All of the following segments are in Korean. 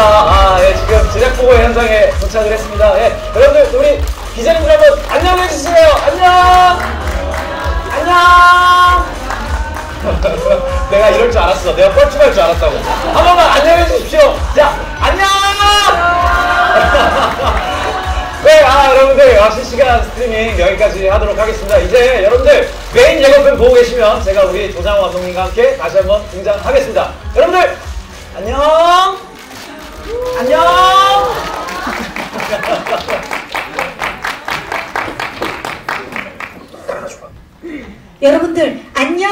안녕하십니까. 예, 지금 제작보고 현장에 도착을 했습니다. 예, 여러분들, 우리 기자님들 한번 안녕해주세요. 안녕! 안녕! 내가 이럴 줄 알았어. 내가 뻘쭘할 줄 알았다고. 한 번만 안녕해주십시오. 자, 안녕! 네, 여러분들, 실시간 스트리밍 여기까지 하도록 하겠습니다. 이제 여러분들, 메인 예고편 보고 계시면 제가 우리 조장호 감독님과 함께 다시 한번 등장하겠습니다. 여러분들, 안녕! 안녕! 여러분들 안녕!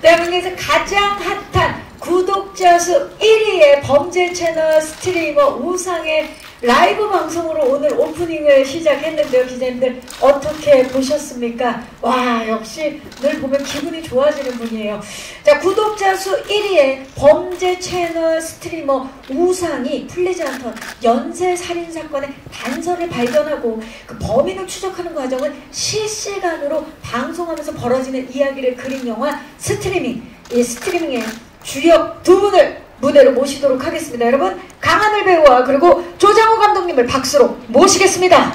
대한민국에서 가장 핫한 구독자 수 1위의 범죄 채널 스트리머 우상의 라이브 방송으로 오늘 오프닝을 시작했는데요. 기자님들 어떻게 보셨습니까? 와, 역시 늘 보면 기분이 좋아지는 분이에요. 자, 구독자 수 1위의 범죄 채널 스트리머 우상이 풀리지 않던 연쇄살인 사건의 단서를 발견하고 그 범인을 추적하는 과정을 실시간으로 방송하면서 벌어지는 이야기를 그린 영화 스트리밍. 이 스트리밍의 주역 두 분을 무대로 모시도록 하겠습니다. 여러분, 강하늘 배우와 그리고 조장호 감독님을 박수로 모시겠습니다.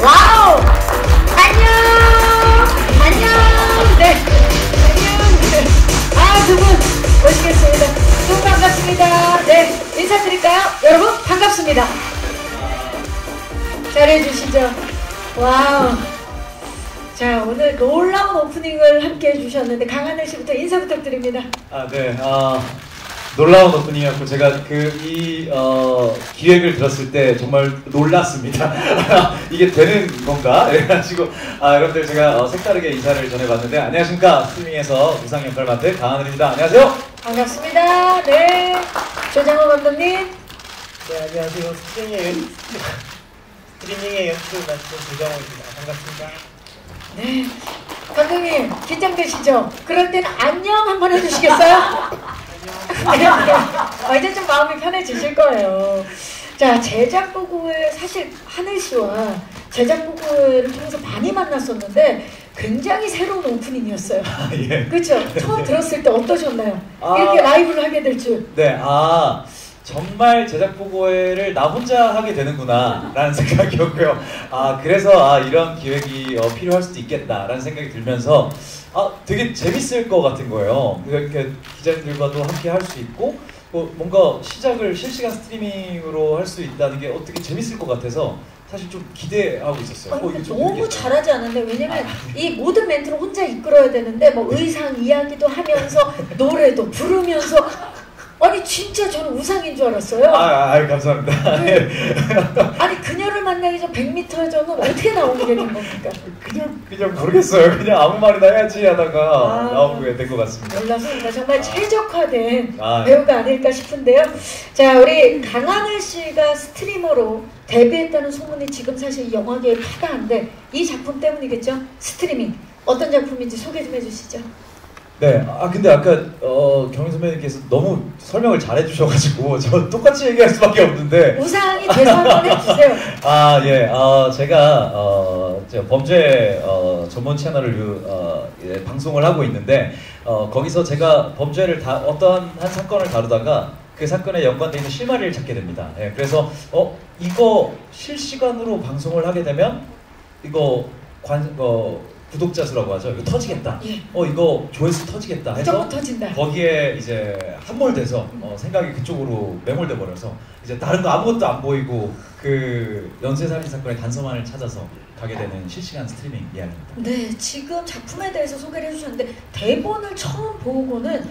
와우! 안녕! 안녕! 네, 안녕! 두 분 모시겠습니다. 두 분 반갑습니다. 네, 인사드릴까요? 여러분, 반갑습니다. 잘해주시죠. 와우! 자, 오늘 놀라운 오프닝을 함께 해주셨는데 강하늘 씨부터 인사 부탁드립니다. 네. 놀라운 오프닝이었고 제가 기획을 들었을 때 정말 놀랐습니다. 이게 되는 건가? 그래가지고 여러분들 제가 색다르게 인사를 전해봤는데 안녕하십니까. 스트리밍에서 우상 역할 맡은 강하늘입니다. 안녕하세요. 반갑습니다. 네. 조장호 감독님. 네, 안녕하세요. 스트리밍의 연출 맡은 조장호입니다. 반갑습니다. 네. 감독님, 긴장되시죠? 그럴 때는 안녕 한번 해주시겠어요? 안녕. 이제 좀 마음이 편해지실 거예요. 자, 제작 보고회, 사실 하늘 씨와 제작 보고회를 통해서 많이 만났었는데 굉장히 새로운 오프닝이었어요. 예. 그렇죠? 처음 들었을 때 어떠셨나요? 이렇게 라이브를 하게 될 줄. 네, 정말 제작 보고회를 나 혼자 하게 되는구나 라는 생각이었고요. 그래서 이런 기획이 필요할 수도 있겠다 라는 생각이 들면서 되게 재밌을 것 같은 거예요. 이렇게 기자님들과도 함께 할 수 있고 뭔가 시작을 실시간 스트리밍으로 할 수 있다는 게 어떻게 재밌을 것 같아서 사실 좀 기대하고 있었어요. 너무 잘하지 않은데, 왜냐면 이 모든 멘트를 혼자 이끌어야 되는데 뭐 의상 이야기도 하면서 노래도 부르면서 아니 진짜 저는 우상인 줄 알았어요. 감사합니다. 아니 그녀를 만나기 전 100m 전은 어떻게 나오게 된 겁니까? 그냥 모르겠어요. 그냥 아무 말이나 해야지 하다가 나오게 된 것 같습니다. 놀랐습니다. 정말 최적화된 배우가 아닐까 싶은데요. 자, 우리 강하늘 씨가 스트리머로 데뷔했다는 소문이 지금 사실 영화계에 파다한데 이 작품 때문이겠죠? 스트리밍 어떤 작품인지 소개 좀 해주시죠. 네, 근데 아까 경희 선배님께서 너무 설명을 잘 해주셔가지고 저 똑같이 얘기할 수밖에 없는데 우상이 대사 한번 해주세요. 제가 범죄 전문 채널을 방송을 하고 있는데 거기서 제가 범죄를 어떠한 한 사건을 다루다가 그 사건에 연관되어 있는 실마리를 찾게 됩니다. 예, 그래서 이거 실시간으로 방송을 하게 되면 이거 구독자 수라고 하죠. 이거 터지겠다. 예. 이거 조회수 터지겠다 해서 터진다. 거기에 이제 함몰돼서 생각이 그쪽으로 매몰돼 버려서 이제 다른 거 아무것도 안 보이고 그 연쇄살인 사건의 단서만을 찾아서 가게 되는 실시간 스트리밍 이야기입니다. 네, 지금 작품에 대해서 소개를 해주셨는데 대본을 처음 보고는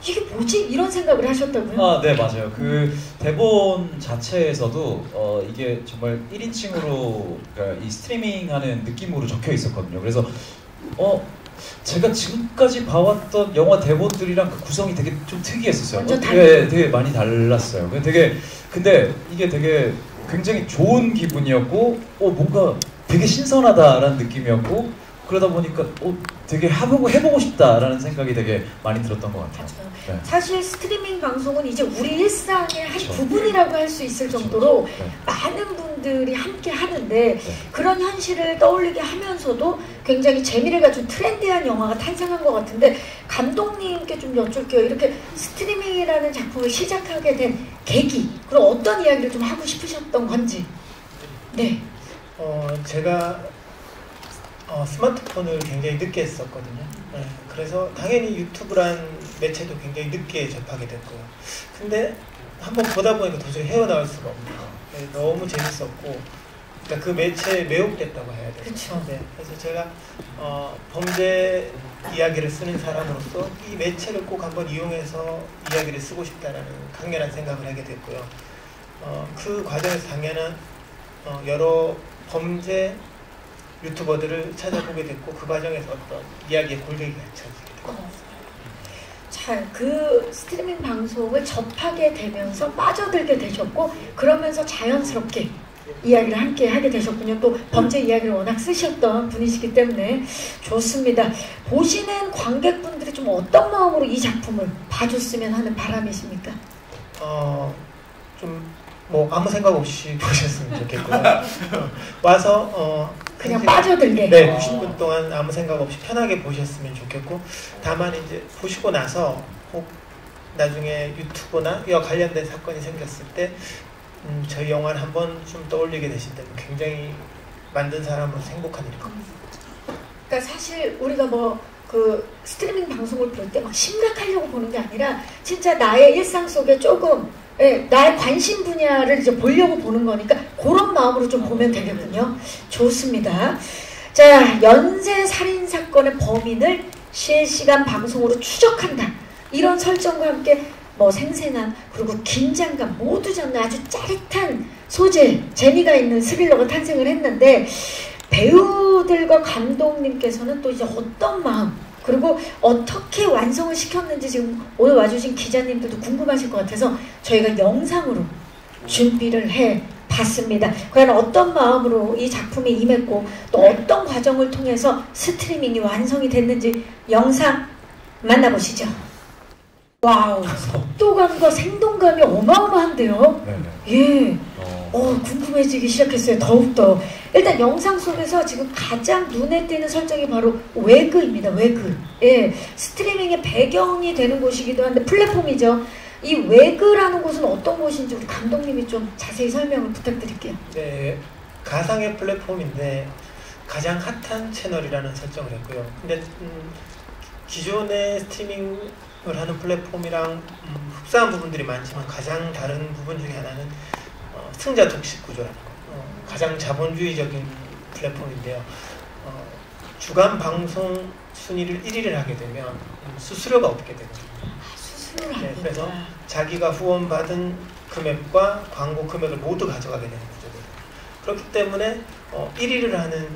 이게 뭐지? 이런 생각을 하셨다고요? 네, 맞아요. 그 대본 자체에서도 이게 정말 1인칭으로 그러니까 이 스트리밍하는 느낌으로 적혀 있었거든요. 그래서 제가 지금까지 봐왔던 영화 대본들이랑 그 구성이 되게 좀 특이했었어요. 되게 많이 달랐어요. 근데 이게 되게 굉장히 좋은 기분이었고 뭔가 되게 신선하다라는 느낌이었고 그러다 보니까 되게 해보고 싶다라는 생각이 되게 많이 들었던 것 같아요. 네. 사실 스트리밍 방송은 이제 우리 일상의 한 부분이라고 할 수 있을 정도로 많은 분들이 관객분들이 함께 하는데 그런 현실을 떠올리게 하면서도 굉장히 재미를 가진 트렌디한 영화가 탄생한 것 같은데 감독님께 좀 여쭐게요. 이렇게 스트리밍이라는 작품을 시작하게 된 계기, 그럼 어떤 이야기를 좀 하고 싶으셨던 건지. 네. 제가 스마트폰을 굉장히 늦게 했었거든요. 네, 그래서 당연히 유튜브란 매체도 굉장히 늦게 접하게 됐고요. 근데 한번 보다 보니까 도저히 헤어나올 수가 없네요. 네, 너무 재밌었고, 그러니까 그 매체에 매혹됐다고 해야 되죠. 그렇죠. 네, 그래서 제가 범죄 이야기를 쓰는 사람으로서 이 매체를 꼭 한번 이용해서 이야기를 쓰고 싶다라는 강렬한 생각을 하게 됐고요. 그 과정에서 당연한 여러 범죄 유튜버들을 찾아보게 됐고 그 과정에서 어떤 이야기의 골격이가 찾아지게 됐습니다. 자, 그 스트리밍 방송을 접하게 되면서 빠져들게 되셨고 그러면서 자연스럽게 이야기를 함께 하게 되셨군요. 또 범죄 이야기를 워낙 쓰셨던 분이시기 때문에 좋습니다. 보시는 관객분들이 좀 어떤 마음으로 이 작품을 봐줬으면 하는 바람이십니까? 좀 뭐 아무 생각 없이 보셨으면 좋겠고요. 와서 그냥 빠져들게. 네, 90분 동안 아무 생각 없이 편하게 보셨으면 좋겠고, 다만 이제 보시고 나서 혹 나중에 유튜브나 이와 관련된 사건이 생겼을 때 저희 영화를 한번 좀 떠올리게 되신다면 굉장히 만든 사람으로서 행복한 일일 겁니다. 그러니까 사실 우리가 뭐 그 스트리밍 방송을 볼 때 막 심각하려고 보는 게 아니라 진짜 나의 일상 속에 조금 나의 관심 분야를 이제 보려고 보는 거니까 그런 마음으로 좀 보면 되겠군요. 좋습니다. 자, 연쇄 살인 사건의 범인을 실시간 방송으로 추적한다. 이런 설정과 함께 뭐 생생한 그리고 긴장감 모두 잡는 아주 짜릿한 소재, 재미가 있는 스릴러가 탄생을 했는데 배우들과 감독님께서는 또 이제 어떤 마음 그리고 어떻게 완성을 시켰는지 지금 오늘 와주신 기자님들도 궁금하실 것 같아서 저희가 영상으로 준비를 해 봤습니다. 과연 어떤 마음으로 이 작품에 임했고 또 어떤 과정을 통해서 스트리밍이 완성이 됐는지 영상 만나보시죠. 와우, 속도감과 생동감이 어마어마한데요. 예. 궁금해지기 시작했어요. 더욱더. 일단 영상 속에서 지금 가장 눈에 띄는 설정이 바로 외그입니다. 외그. 예. 스트리밍의 배경이 되는 곳이기도 한데 플랫폼이죠. 이 외그라는 곳은 어떤 곳인지 우리 감독님이 좀 자세히 설명을 부탁드릴게요. 네. 가상의 플랫폼인데 가장 핫한 채널이라는 설정을 했고요. 근데 기존의 스트리밍을 하는 플랫폼이랑 흡사한 부분들이 많지만 가장 다른 부분 중에 하나는 승자 독식 구조라는 거. 가장 자본주의적인 플랫폼인데요. 주간 방송 순위를 1위를 하게 되면 수수료가 없게 됩니다. 수수료를 안 된다. 그래서 자기가 후원받은 금액과 광고 금액을 모두 가져가게 되는 구조거든요. 그렇기 때문에 1위를 하는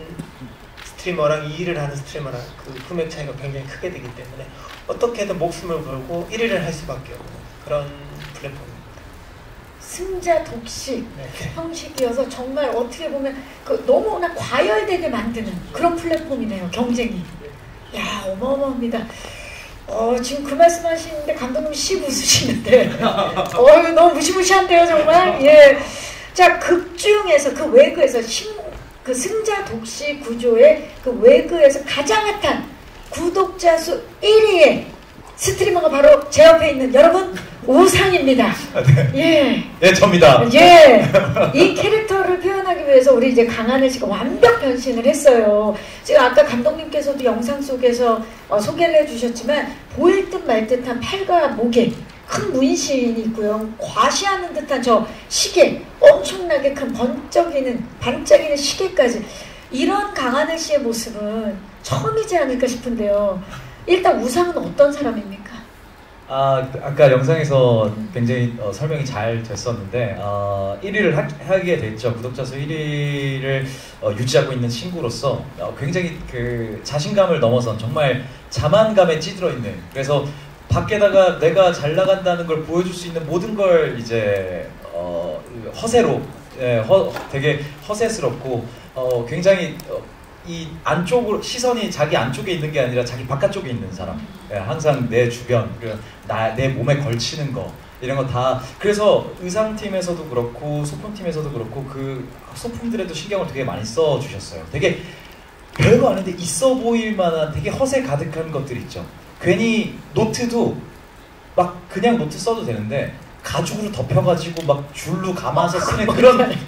스트리머랑 2위를 하는 스트리머랑 그 금액 차이가 굉장히 크게 되기 때문에 어떻게든 목숨을 걸고 1위를 할 수밖에 없는 그런 플랫폼입니다. 승자 독식 형식이어서 정말 어떻게 보면 그 너무나 과열되게 만드는 그런 플랫폼이네요. 경쟁이. 야, 어마어마합니다. 지금 그 말씀하시는데 감독님 씩 웃으시는데 너무 무시무시한데요 정말. 예. 자, 극 중에서 그 외그에서 그 승자 독식 구조의 그 외그에서 가장 핫한 구독자 수 1위의 스트리머가 바로 제 옆에 있는 여러분 우상입니다. 예. 네, 접니다. 예. 이 캐릭터를 표현하기 위해서 우리 이제 강하늘 씨가 완벽 변신을 했어요. 지금 아까 감독님께서도 영상 속에서 소개를 해주셨지만 보일 듯 말 듯한 팔과 목에 큰 문신이 있고요. 과시하는 듯한 저 시계, 엄청나게 큰 반짝이는 시계까지. 이런 강하늘 씨의 모습은 처음이지 않을까 싶은데요. 일단 우상은 어떤 사람입니까? 아까 영상에서 굉장히 설명이 잘 됐었는데 1위를 하게 됐죠. 구독자 수 1위를 유지하고 있는 친구로서 굉장히 그 자신감을 넘어선 정말 자만감에 찌들어 있는, 그래서 밖에다가 내가 잘 나간다는 걸 보여줄 수 있는 모든 걸 이제 허세로 되게 허세스럽고 굉장히 이 안쪽으로 시선이 자기 안쪽에 있는 게 아니라 자기 바깥쪽에 있는 사람. 항상 내 주변, 내 몸에 걸치는 거, 이런 거 다 그래서 의상팀에서도 그렇고 소품팀에서도 그렇고 그 소품들에도 신경을 되게 많이 써주셨어요. 되게 별거 아닌데 있어 보일 만한 되게 허세 가득한 것들 있죠. 괜히 노트도 막 그냥 노트 써도 되는데 가죽으로 덮여가지고 막 줄로 감아서 쓰는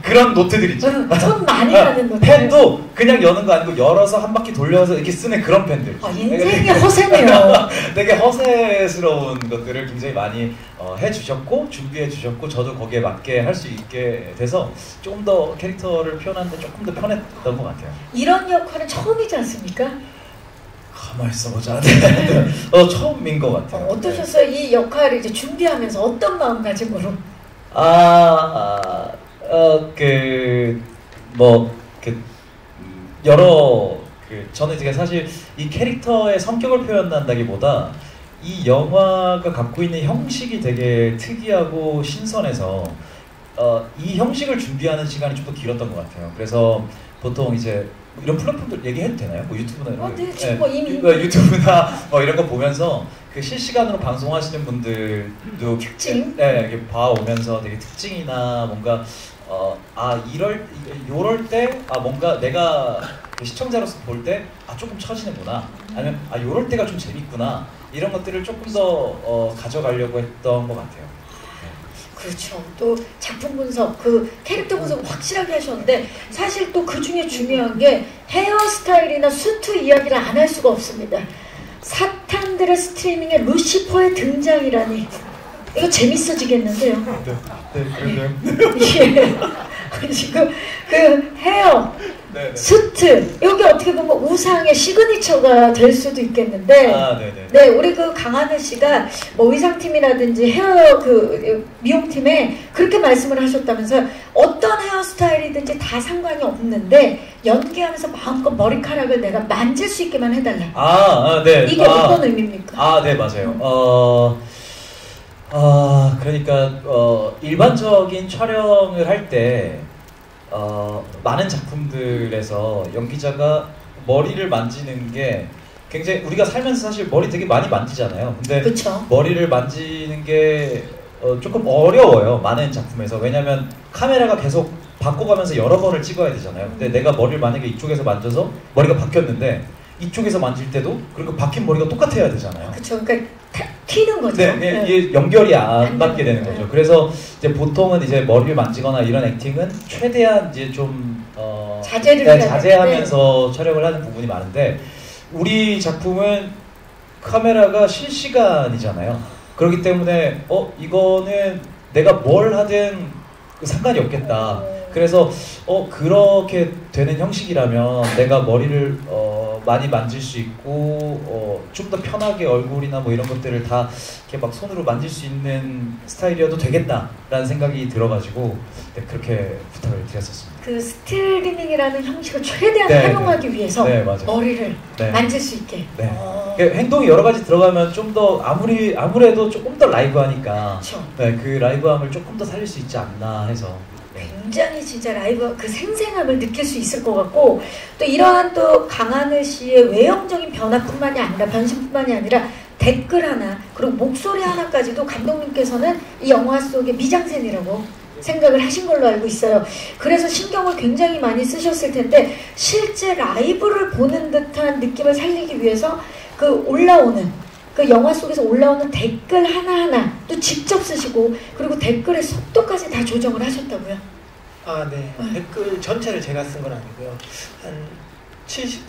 그런 노트들 있죠. 손 많이 가는 노트. 펜도 그냥 여는 거 아니고 열어서 한 바퀴 돌려서 이렇게 쓰는 그런 펜들. 인생이 허세네요. 되게 허세스러운 것들을 굉장히 많이 해주셨고 준비해 주셨고 저도 거기에 맞게 할 수 있게 돼서 조금 더 캐릭터를 표현하는데 조금 더 편했던 것 같아요. 이런 역할은 처음이지 않습니까? 가만히 있어보자. 처음인 것 같아요. 어떠셨어요? 이 역할을 이제 준비하면서 어떤 마음가짐으로? 저는 되게 사실 이 캐릭터의 성격을 표현한다기보다 이 영화가 갖고 있는 형식이 되게 특이하고 신선해서 이 형식을 준비하는 시간이 좀 더 길었던 것 같아요. 그래서 보통 이제 이런 플랫폼들 얘기해도 되나요? 뭐 유튜브나 이런 네, 지금 뭐 이미 유튜브나 뭐 이런 거 보면서 그 실시간으로 방송하시는 분들도 특징? 이렇게 봐오면서 되게 특징이나 뭔가 요럴 때 뭔가 내가 그 시청자로서 볼 때 조금 처지는구나 아니면 요럴 때가 좀 재밌구나 이런 것들을 조금 더 가져가려고 했던 것 같아요. 그렇죠. 또 작품 분석, 그 캐릭터 분석 확실하게 하셨는데 사실 또 그 중에 중요한 게 헤어스타일이나 수트 이야기를 안 할 수가 없습니다. 사탄들의 스트리밍에 루시퍼의 등장이라니 이거 재밌어지겠는데요. 예. 지금 그 헤어, 수트 여기 어떻게 보면 우상의 시그니처가 될 수도 있겠는데 네, 우리 그 강하늘 씨가 뭐 의상팀이라든지 헤어 그 미용팀에 그렇게 말씀을 하셨다면서 어떤 헤어스타일이든지 다 상관이 없는데 연기하면서 마음껏 머리카락을 내가 만질 수 있게만 해달라. 네. 이게 어떤 의미입니까? 네, 맞아요. 그러니까 일반적인 촬영을 할 때 많은 작품들에서 연기자가 머리를 만지는 게 굉장히 우리가 살면서 사실 머리 되게 많이 만지잖아요. 근데 그쵸? 머리를 만지는 게 조금 어려워요. 많은 작품에서. 왜냐면 카메라가 계속 바꿔가면서 여러 번을 찍어야 되잖아요. 근데 내가 머리를 만약에 이쪽에서 만져서 머리가 바뀌었는데 이쪽에서 만질 때도 그리고 바뀐 머리가 똑같아야 되잖아요. 그렇죠. 그러니까 튀는 거죠. 네, 이게 연결이 안 맞게 되는 거죠. 그래서 이제 보통은 이제 머리를 만지거나 이런 액팅은 최대한 이제 좀 자제하면서 촬영을 하는 부분이 많은데 우리 작품은 카메라가 실시간이잖아요. 그렇기 때문에 이거는 내가 뭘 하든 상관이 없겠다. 그래서 그렇게 되는 형식이라면 내가 머리를 많이 만질 수 있고 좀 더 편하게 얼굴이나 뭐 이런 것들을 다 이렇게 막 손으로 만질 수 있는 스타일이어도 되겠다라는 생각이 들어가지고 그렇게 부탁을 드렸었습니다. 그 스트리밍이라는 형식을 최대한 활용하기 위해서 머리를 만질 수 있게. 행동이 여러 가지 들어가면 좀 더 아무래도 조금 더 라이브하니까 그 라이브함을 조금 더 살릴 수 있지 않나 해서. 굉장히 진짜 라이브 그 생생함을 느낄 수 있을 것 같고 또 이러한 또 강하늘 씨의 외형적인 변화뿐만이 아니라 변신뿐만이 아니라 댓글 하나 그리고 목소리 하나까지도 감독님께서는 이 영화 속의 미장센이라고 생각을 하신 걸로 알고 있어요. 그래서 신경을 굉장히 많이 쓰셨을 텐데 실제 라이브를 보는 듯한 느낌을 살리기 위해서 그 올라오는 그 영화 속에서 올라오는 댓글 하나하나 또 직접 쓰시고 그리고 댓글의 속도까지 다 조정을 하셨다고요? 네. 댓글 전체를 제가 쓴 건 아니고요. 한 70%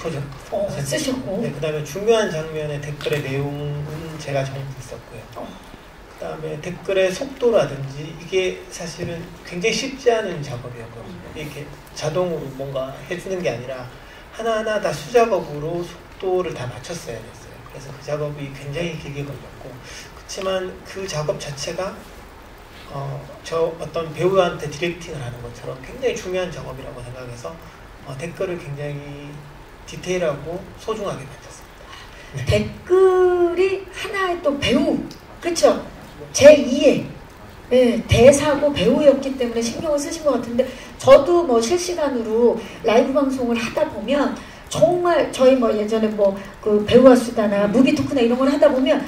정도 쓰셨고 네, 그 다음에 중요한 장면의 댓글의 내용은 제가 정리했었고요. 그 다음에 댓글의 속도라든지 이게 사실은 굉장히 쉽지 않은 작업이었거든요. 이렇게 자동으로 뭔가 해주는 게 아니라 하나하나 다 수작업으로 속도를 다 맞췄어야 됐어요. 그래서 그 작업이 굉장히 길게 걸렸고 그렇지만 그 작업 자체가 저 어떤 배우한테 디렉팅을 하는 것처럼 굉장히 중요한 작업이라고 생각해서 댓글을 굉장히 디테일하고 소중하게 만졌습니다. 댓글이 하나의 또 배우, 그렇죠? 제2의 대사고 배우였기 때문에 신경을 쓰신 것 같은데 저도 뭐 실시간으로 라이브 방송을 하다 보면 정말 저희 뭐 예전에 뭐 그 배우와 수다나 무비토크나 이런 걸 하다 보면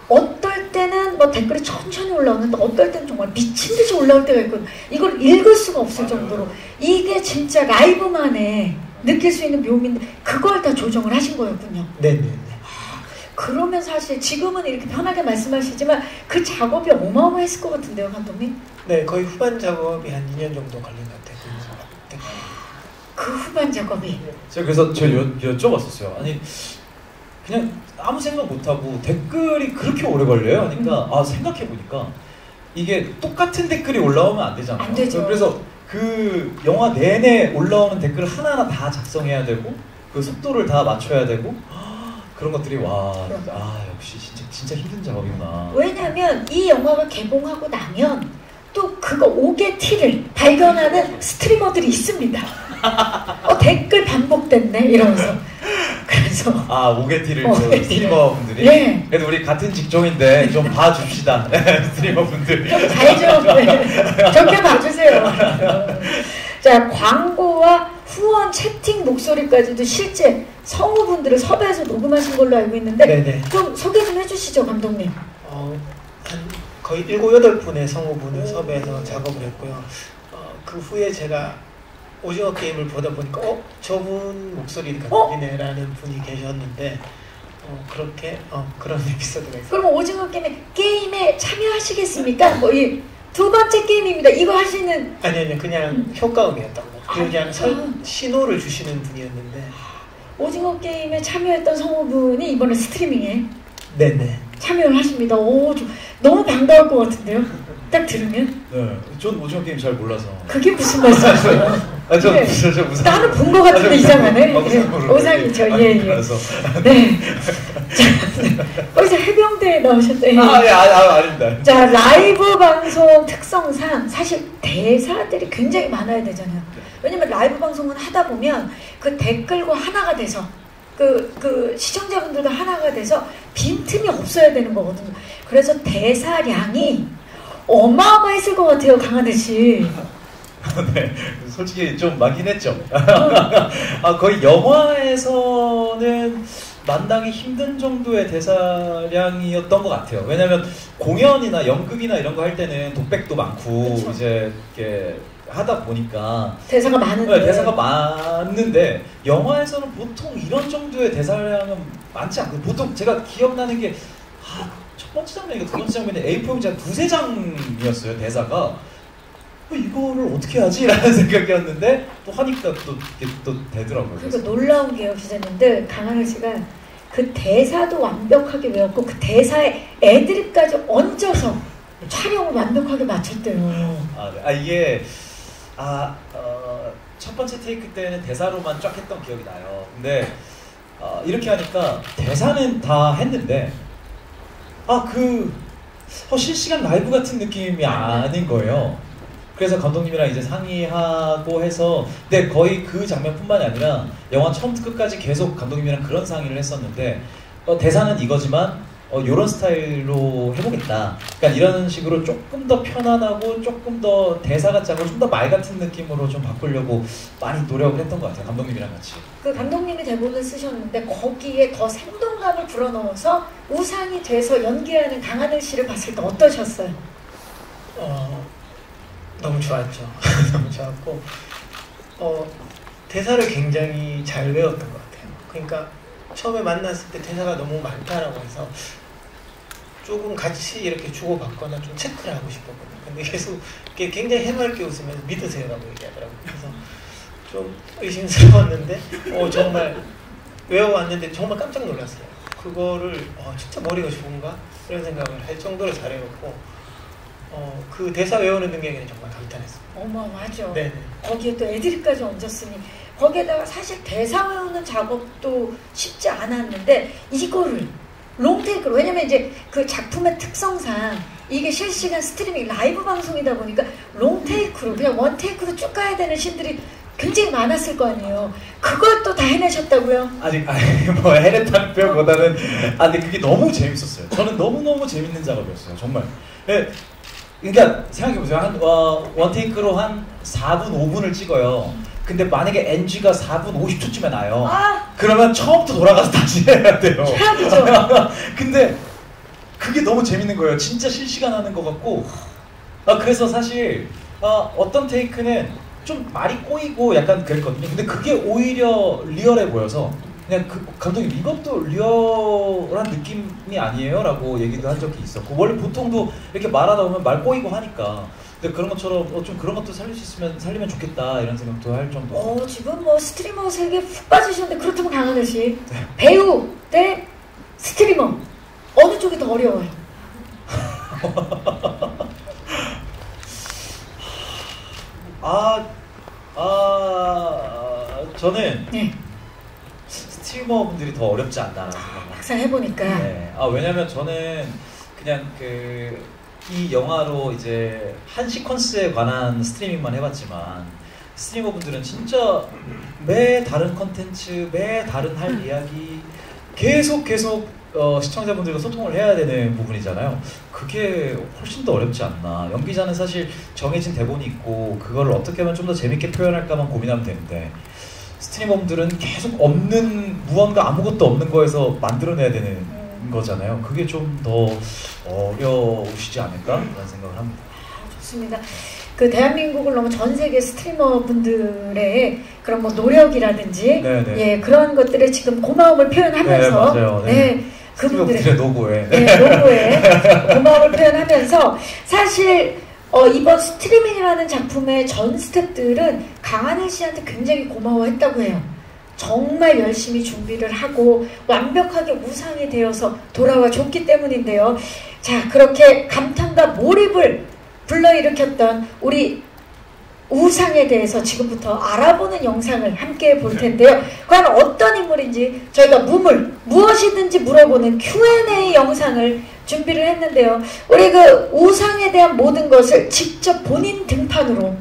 어떨 땐 때는 뭐 댓글이 천천히 올라오는데 어떨 때는 정말 미친 듯이 올라올 때가 있거든요. 이걸 읽을 수가 없을 정도로 이게 진짜 라이브만에 느낄 수 있는 묘미인데 그걸 다 조정을 하신 거였군요. 네네네. 그러면 사실 지금은 이렇게 편하게 말씀하시지만 그 작업이 어마어마했을 것 같은데요, 감독님? 네, 거의 후반 작업이 한 2년 정도 걸린 것 같아요. 그 후반 작업이. 제가 그래서 여쭤봤었어요. 아니 그냥 아무 생각 못하고 댓글이 그렇게 오래 걸려요? 그러니까 아 생각해보니까 이게 똑같은 댓글이 올라오면 안 되잖아요. 안 되죠. 그래서 그 영화 내내 올라오는 댓글 하나하나 다 작성해야 되고 그 속도를 다 맞춰야 되고 그런 것들이 와, 역시 진짜 힘든 작업이구나. 왜냐하면 이 영화가 개봉하고 나면 또 그거 5개 티를 발견하는 스트리머들이 있습니다. 댓글 반복됐네 이러면서. 그래서 5개 티를 스트리머 분들이. 네. 그래도 우리 같은 직종인데 좀 봐줍시다. 스트리머 분들. 좀 잘 좀 좋게 봐주세요. 자, 광고와 후원 채팅 목소리까지도 실제 성우분들을 섭외해서 녹음하신 걸로 알고 있는데 네네. 좀 소개 좀 해주시죠, 감독님. 한 거의 7, 8분의 성우분을 섭외해서 작업을 했고요. 그 후에 제가 오징어 게임을 보다 보니까 저분 목소리가 들리네라는 분이 계셨는데 그렇게 그런 에피소드가 있어요. 그럼 오징어 게임에 참여하시겠습니까? 뭐 이 두 번째 게임입니다. 이거 하시는 아니요 그냥 효과음이었던 거. 그냥 신호를 주시는 분이었는데 오징어 게임에 참여했던 성우분이 이번에 스트리밍에 네네 참여를 하십니다. 너무 반가울 것 같은데요? 딱 들으면? 네, 전 오징어 게임 잘 몰라서. 그게 무슨 말씀이세요? 저 네. 무슨 나는 본 것 같은데 이상하네. 오상이죠. 예. 네. 어디서 해병대에 나오셨대. 아닙니다. 자, 라이브 방송 특성상 사실 대사들이 굉장히 많아야 되잖아요. 왜냐면 라이브 방송은 하다 보면 그 댓글과 하나가 돼서 그 시청자분들과 하나가 돼서 빈틈이 없어야 되는 거거든요. 그래서 대사량이 어마어마했을 것 같아요, 강하늘 씨. 네, 솔직히 좀 많긴 했죠. 거의 영화에서는 만나기 힘든 정도의 대사량이었던 것 같아요. 왜냐하면 공연이나 연극이나 이런 거 할 때는 독백도 많고 그쵸. 이제 이렇게 하다 보니까 대사가 많은데. 네, 대사가 많는데 영화에서는 보통 이런 정도의 대사량은 많지 않고 보통 제가 기억나는 게 첫 번째 장면이고 두 번째 장면에 A4 용지 한 2-3장이었어요. 대사가 이거를 어떻게 하지? 라는 생각이었는데 또 하니까 또 되더라고요. 그러니까 놀라운 게요, 기자님들. 강하늘 씨가 그 대사도 완벽하게 외웠고 그 대사에 애드립까지 얹어서 촬영을 완벽하게 마쳤대요. 이게 첫 번째 테이크 때는 대사로만 쫙 했던 기억이 나요. 근데 이렇게 하니까 대사는 다 했는데 실시간 라이브 같은 느낌이 아닌 거예요. 그래서 감독님이랑 이제 상의하고 해서 근데 거의 그 장면뿐만이 아니라 영화 처음부터 끝까지 계속 감독님이랑 그런 상의를 했었는데 대사는 이거지만 요런 스타일로 해보겠다. 그러니까 이런 식으로 조금 더 편안하고 조금 더 대사 같지 않고 좀 더 말 같은 느낌으로 좀 바꾸려고 많이 노력을 했던 것 같아요. 감독님이랑 같이. 그 감독님이 대본을 쓰셨는데 거기에 더 생동감을 불어넣어서 우상이 돼서 연기하는 강하늘 씨를 봤을 때 어떠셨어요? 너무 좋았죠. 너무 좋았고 대사를 굉장히 잘 외웠던 것 같아요. 그러니까 처음에 만났을 때 대사가 너무 많다라고 해서 조금 같이 이렇게 주고받거나 좀 체크를 하고 싶었거든요. 근데 계속 굉장히 해맑게 웃으면서 믿으세요라고 얘기하더라고요. 그래서 좀 의심스러웠는데 정말 외워왔는데 정말 깜짝 놀랐어요. 그거를 진짜 머리가 좋은가? 이런 생각을 할 정도로 잘 외웠고 그 대사 외우는 능력에는 정말 감탄했어요. 어마어마하죠. 네네. 거기에 또 애드립까지 얹었으니 거기에다가 사실 대사 외우는 작업도 쉽지 않았는데 이거를 롱테이크로 왜냐면 이제 그 작품의 특성상 이게 실시간 스트리밍 라이브 방송이다 보니까 롱테이크로 그냥 원테이크로 쭉 가야 되는 씬들이 굉장히 많았을 거 아니에요. 그걸 또 다 해내셨다고요? 뭐 해냈다는 표현보다는 근데 그게 너무 재밌었어요. 저는 너무너무 재밌는 작업이었어요. 정말. 네, 그러니까 생각해보세요. 원테이크로 한 4분, 5분을 찍어요. 근데 만약에 NG가 4분 50초쯤에 나요. 그러면 처음부터 돌아가서 다시 해야 돼요. 최악이죠. 근데 그게 너무 재밌는 거예요. 진짜 실시간 하는 것 같고. 그래서 사실 어떤 테이크는 좀 말이 꼬이고 약간 그랬거든요. 근데 그게 오히려 리얼해 보여서 그냥 감독님 이것도 리얼한 느낌이 아니에요? 라고 얘기도 한 적이 있었고, 원래 보통도 이렇게 말하다 보면 말 꼬이고 하니까 근데 그런 것처럼 좀 그런 것도 살릴 수 있으면 살리면 좋겠다 이런 생각도 할 정도. 지금 뭐 스트리머 세계에 푹 빠지셨는데, 그렇다면 강하늘 씨, 배우 대 스트리머 어느 쪽이 더 어려워요? 저는 네. 스트리머분들이 더 어렵지 않나라는 생각을 막상 해보니까. 네. 왜냐면 저는 그냥 이 영화로 이제 한 시퀀스에 관한 스트리밍만 해봤지만, 스트리머분들은 진짜 매 다른 컨텐츠, 매 다른 할 이야기 계속 시청자분들과 소통을 해야 되는 부분이잖아요. 그게 훨씬 더 어렵지 않나. 연기자는 사실 정해진 대본이 있고 그걸 어떻게 하면 좀 더 재밌게 표현할까만 고민하면 되는데, 스트리머분들은 계속 무언가 아무것도 없는 거에서 만들어내야 되는 거잖아요. 그게 좀 더 어려우시지 않을까? 라는 생각을 합니다. 좋습니다. 그 대한민국을 넘어 전 세계 스트리머 분들의 그런 뭐 노력이라든지, 예, 그런 것들에 지금 고마움을 표현하면서, 네, 맞아요. 네. 그분들의 노고에, 노고에 고마움을 표현하면서, 사실 이번 스트리밍이라는 작품의 전 스태프들은 강하늘 씨한테 굉장히 고마워했다고 해요. 정말 열심히 준비를 하고 완벽하게 우상이 되어서 돌아와 줬기 때문인데요. 자, 그렇게 감탄과 몰입을 불러일으켰던 우리 우상에 대해서 지금부터 알아보는 영상을 함께 볼 텐데요. 과연 어떤 인물인지 저희가 무엇이든지 물어보는 Q&A 영상을 준비를 했는데요. 우리 그 우상에 대한 모든 것을 직접 본인 등판으로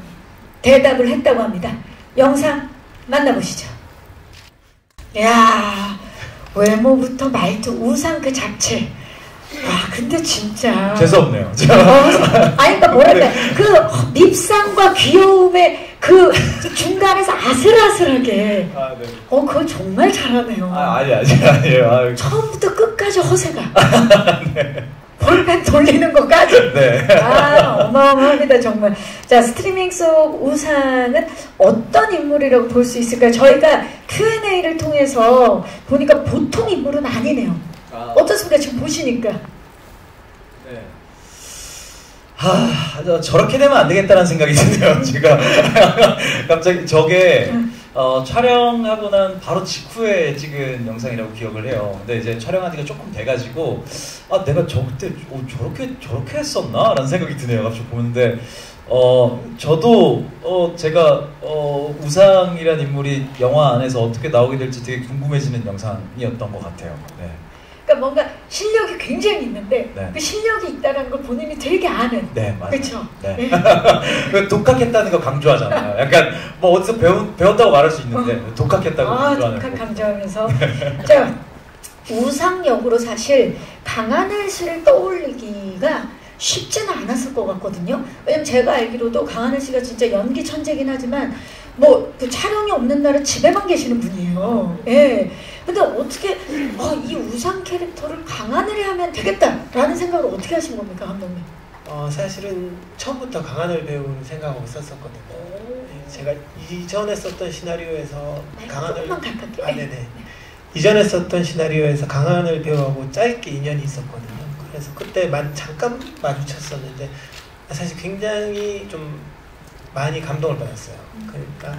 대답을 했다고 합니다. 영상 만나보시죠. 이야, 외모부터 말투, 우상 그 자체. 근데 진짜 재수없네요. 그러니까 뭐랄까, 그 밉상과 귀여움의 그 중간에서 아슬아슬하게. 네. 그거 정말 잘하네요. 아니에요. 처음부터 끝까지 허세가. 네. 볼펜 돌리는 것까지. 네. 어마어마합니다, 정말. 자, 스트리밍 속 우상은 어떤 인물이라고 볼 수 있을까요? 저희가 Q&A를 통해서 보니까 보통 인물은 아니네요. 어떻습니까? 지금 보시니까. 네. 저렇게 되면 안 되겠다는 생각이 드네요. 제가 갑자기 저게 촬영하고 난 바로 직후에 찍은 영상이라고 기억을 해요. 근데 이제 촬영한 지가 조금 돼가지고 내가 그때 저렇게 했었나? 라는 생각이 드네요. 갑자기 보는데 저도 제가 우상이란 인물이 영화 안에서 어떻게 나오게 될지 되게 궁금해지는 영상이었던 것 같아요. 네. 그러니까 뭔가 실력이 굉장히 있는데, 네. 그 실력이 있다는 걸 본인이 되게 아는. 네, 맞아요. 그렇죠. 네. 독학했다는 거 강조하잖아요. 약간 뭐 어디서 배웠다고 말할 수 있는데 독학했다고 강조하는. 독학 강조하면서. 자, 우상 역으로 사실 강하늘 씨를 떠올리기가 쉽지는 않았을 것 같거든요. 왜냐면 제가 알기로도 강하늘 씨가 진짜 연기 천재긴 하지만 그 촬영이 없는 날은 집에만 계시는 분이에요. 예. 근데 어떻게 이 우상 캐릭터를 강하늘이 하면 되겠다라는 생각을 어떻게 하신 겁니까, 감독님? 사실은 처음부터 강하늘 배우를 생각하고 있었거든요. 제가 이전에 썼던 시나리오에서 조금만 가깝게. 네네. 이전에 썼던 시나리오에서 강하늘 배우하고 짧게 인연이 있었거든요. 그래서 그때 잠깐 마주쳤었는데 사실 굉장히 좀 많이 감동을 받았어요. 그러니까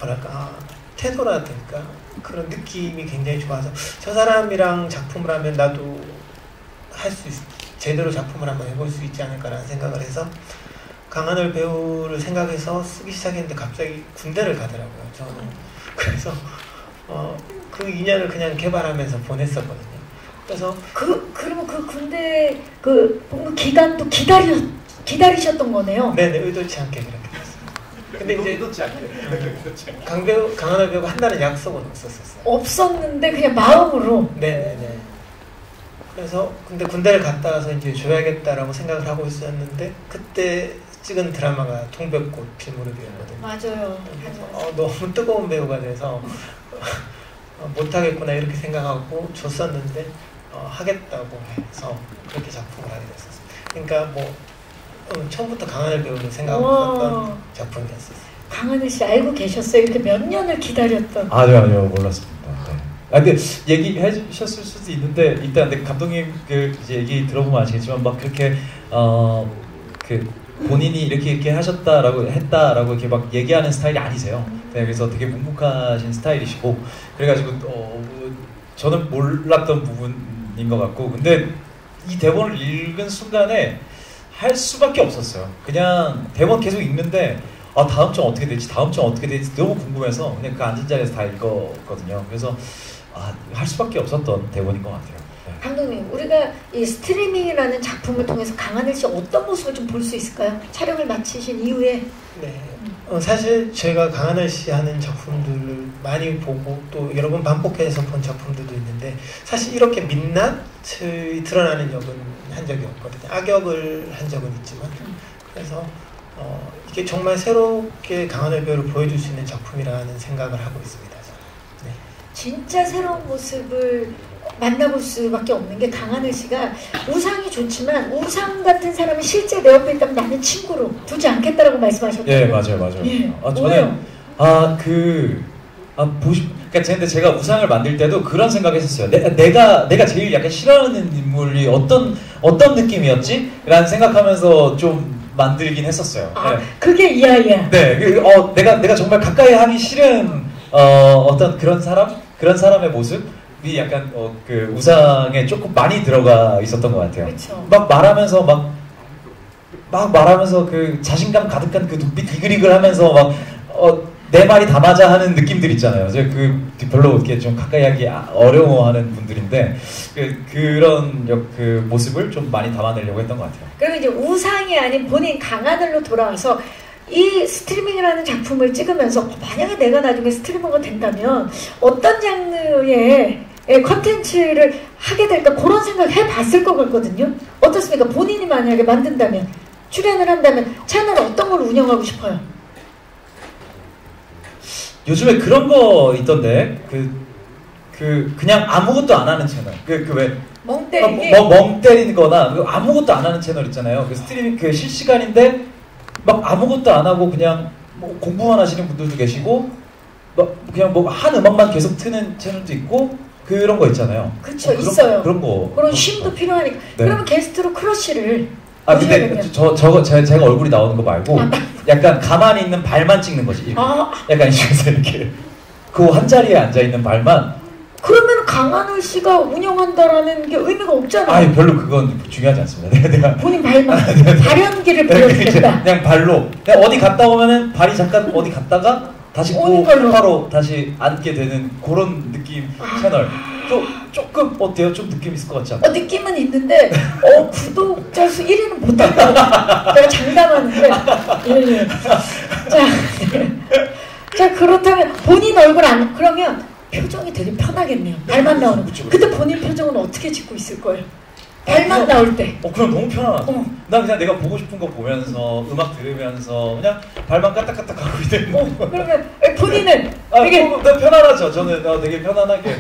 뭐랄까, 태도라든가 그런 느낌이 굉장히 좋아서 저 사람이랑 작품을 하면 나도 제대로 작품을 한번 해볼 수 있지 않을까라는 생각을 해서 강하늘 배우를 생각해서 쓰기 시작했는데 갑자기 군대를 가더라고요, 저는. 그래서 그 인연을 그냥 개발하면서 보냈었거든요. 그래서 그러면 그 군대 기간도 기다리셨던 거네요. 네네, 의도치 않게 그렇게 됐어요. 근데 이제 의도치 않게 강하늘 배우가 한다는 약속은 없었어요. 없었는데 그냥 마음으로. 네네네. 그래서 근데 군대를 갔다 와서 이제 줘야겠다라고 생각을 하고 있었는데 그때 찍은 드라마가 동백꽃 필무렵이었거든요. 맞아요. 너무 뜨거운 배우가 돼서 못하겠구나 이렇게 생각하고 줬었는데 하겠다고 해서 그렇게 작품을 하게 됐었어요. 그러니까 뭐 처음부터 강하늘 배우를 생각했던 작품이었어요. 강하늘 씨 알고 계셨어요? 이렇게 몇 년을 기다렸던. 아니요 몰랐습니다. 네. 근데 얘기해 주셨을 수도 있는데 일단 근데 감독님 그 이제 얘기 들어보면 아시겠지만 막 그렇게 그 본인이 이렇게 했다라고 이렇게 막 얘기하는 스타일이 아니세요. 네, 그래서 되게 묵묵하신 스타일이시고 그래가지고 저는 몰랐던 부분인 것 같고 근데 이 대본을 읽은 순간에 할 수밖에 없었어요. 그냥 대본 계속 읽는데 다음 장 어떻게 될지 너무 궁금해서 그냥 그 앉은 자리에서 다 읽었거든요. 그래서 할 수밖에 없었던 대본인 것 같아요. 네. 감독님, 우리가 이 스트리밍이라는 작품을 통해서 강하늘 씨 어떤 모습을 좀 볼 수 있을까요? 촬영을 마치신 이후에. 네. 사실 제가 강하늘 씨 하는 작품들을 많이 보고 또 여러 번 반복해서 본 작품들도 있는데 사실 이렇게 민낯이 드러나는 역은 한 적이 없거든요. 악역을 한 적은 있지만 그래서 이게 정말 새롭게 강하늘 배우를 보여줄 수 있는 작품이라는 생각을 하고 있습니다. 네. 진짜 새로운 모습을 만나볼 수밖에 없는 게 강하늘 씨가 우상이 좋지만 우상 같은 사람이 실제 내 옆에 있다면 나는 친구로 두지 않겠다라고 말씀하셨죠. 예, 맞아요. 예, 저는 그러니까 제가 우상을 만들 때도 그런 생각했었어요. 내가 제일 약간 싫어하는 인물이 어떤 느낌이었지? 라는 생각하면서 좀 만들긴 했었어요. 네. 그게 이야기야. 네, 내가 정말 가까이 하기 싫은 어떤 그런 사람의 모습이 약간 그 우상에 조금 많이 들어가 있었던 것 같아요. 그쵸. 막 말하면서 그 자신감 가득한 그 눈빛 이글이글하면서 막 내 말이 다 맞아 하는 느낌들 있잖아요. 제가 별로 이렇게 좀 가까이 하기 어려워하는 분들인데 그런 그 모습을 좀 많이 담아내려고 했던 것 같아요. 그러면 이제 우상이 아닌 본인 강하늘로 돌아와서 이 스트리밍이라는 작품을 찍으면서 만약에 내가 나중에 스트리머가 된다면 어떤 장르의 컨텐츠를 하게 될까 그런 생각 해봤을 것 같거든요. 어떻습니까? 본인이 만약에 만든다면 출연을 한다면 채널 어떤 걸 운영하고 싶어요? 요즘에 그런 거 있던데 그냥 아무것도 안 하는 채널 왜 멍 때리기? 멍 때리는 거나 아무것도 안 하는 채널 있잖아요. 그 스트리밍 실시간인데 막 아무것도 안 하고 그냥 뭐 공부만 하시는 분들도 계시고 그냥 한 음악만 계속 트는 채널도 있고 그런 거 있잖아요. 그렇죠. 있어요. 그런 거 그런 쉼도 필요하니까. 네. 그러면 게스트로 크러쉬를 근데 제가 얼굴이 나오는 거 말고 약간 가만히 있는 발만 찍는 거지. 약간 이렇게 그 한 자리에 앉아 있는 발만. 그러면 강하늘 씨가 운영한다라는 게 의미가 없잖아요. 별로 그건 중요하지 않습니다. 내가 본인 발만 발연기를 보여주겠다. 그냥 발로. 내가 어디 갔다 오면은 발이 잠깐 어디 갔다가 다시 바로 다시 앉게 되는 그런 느낌 채널. 조금 어때요? 좀 느낌 있을 것 같지 않아요? 느낌은 있는데 구독자 수 1위는 못한다. 내가 장담하는데. 예. 자 그렇다면 본인 얼굴 안 그러면 표정이 되게 편하겠네요. 발만 나오는 거. 그때 본인 표정은 어떻게 짓고 있을 거예요? 발만 나올 때. 그럼 너무 편하죠. 난 그냥 내가 보고 싶은 거 보면서 음악 들으면서 그냥 발만 까딱까딱 하고 있는. 그러면 본인은 되게 편안하죠. 저는 되게 편안하게